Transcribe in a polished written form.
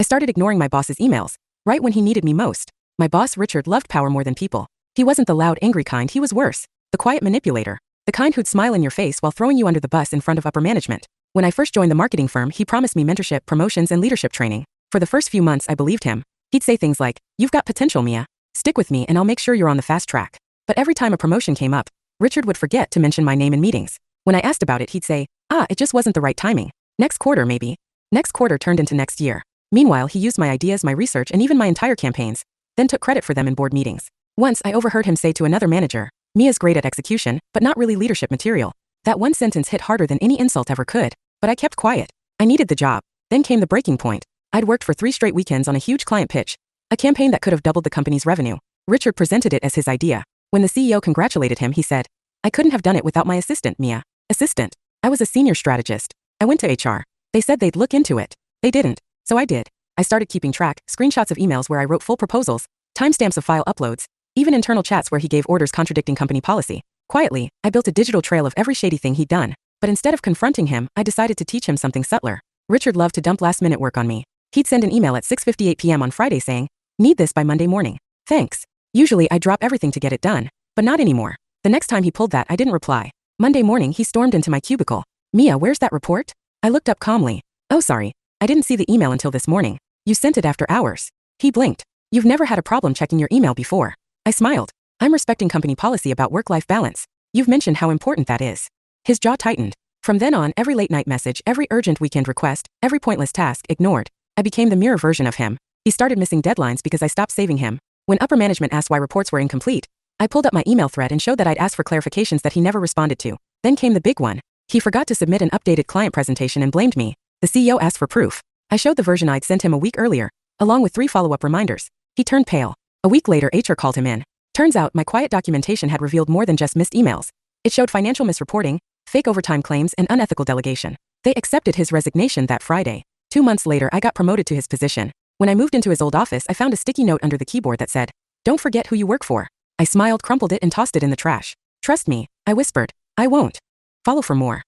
I started ignoring my boss's emails, right when he needed me most. My boss, Richard, loved power more than people. He wasn't the loud, angry kind, he was worse. The quiet manipulator. The kind who'd smile in your face while throwing you under the bus in front of upper management. When I first joined the marketing firm, he promised me mentorship, promotions, and leadership training. For the first few months, I believed him. He'd say things like, "You've got potential, Mia. Stick with me and I'll make sure you're on the fast track." But every time a promotion came up, Richard would forget to mention my name in meetings. When I asked about it, he'd say, it just wasn't the right timing. Next quarter, maybe. Next quarter turned into next year. Meanwhile, he used my ideas, my research, and even my entire campaigns, then took credit for them in board meetings. Once, I overheard him say to another manager, "Mia's great at execution, but not really leadership material." That one sentence hit harder than any insult ever could, but I kept quiet. I needed the job. Then came the breaking point. I'd worked for 3 straight weekends on a huge client pitch, a campaign that could have doubled the company's revenue. Richard presented it as his idea. When the CEO congratulated him, he said, "I couldn't have done it without my assistant, Mia." Assistant. I was a senior strategist. I went to HR. They said they'd look into it. They didn't. So I did. I started keeping track, screenshots of emails where I wrote full proposals, timestamps of file uploads, even internal chats where he gave orders contradicting company policy. Quietly, I built a digital trail of every shady thing he'd done. But instead of confronting him, I decided to teach him something subtler. Richard loved to dump last-minute work on me. He'd send an email at 6:58 p.m. on Friday saying, "Need this by Monday morning. Thanks." Usually, I'd drop everything to get it done. But not anymore. The next time he pulled that, I didn't reply. Monday morning, he stormed into my cubicle. "Mia, where's that report?" I looked up calmly. "Oh, sorry. I didn't see the email until this morning. You sent it after hours." He blinked. "You've never had a problem checking your email before." I smiled. "I'm respecting company policy about work-life balance. You've mentioned how important that is." His jaw tightened. From then on, every late-night message, every urgent weekend request, every pointless task, ignored. I became the mirror version of him. He started missing deadlines because I stopped saving him. When upper management asked why reports were incomplete, I pulled up my email thread and showed that I'd asked for clarifications that he never responded to. Then came the big one. He forgot to submit an updated client presentation and blamed me. The CEO asked for proof. I showed the version I'd sent him a week earlier, along with 3 follow-up reminders. He turned pale. A week later, HR called him in. Turns out, my quiet documentation had revealed more than just missed emails. It showed financial misreporting, fake overtime claims, and unethical delegation. They accepted his resignation that Friday. 2 months later, I got promoted to his position. When I moved into his old office, I found a sticky note under the keyboard that said, "Don't forget who you work for." I smiled, crumpled it, and tossed it in the trash. "Trust me," I whispered. "I won't." Follow for more.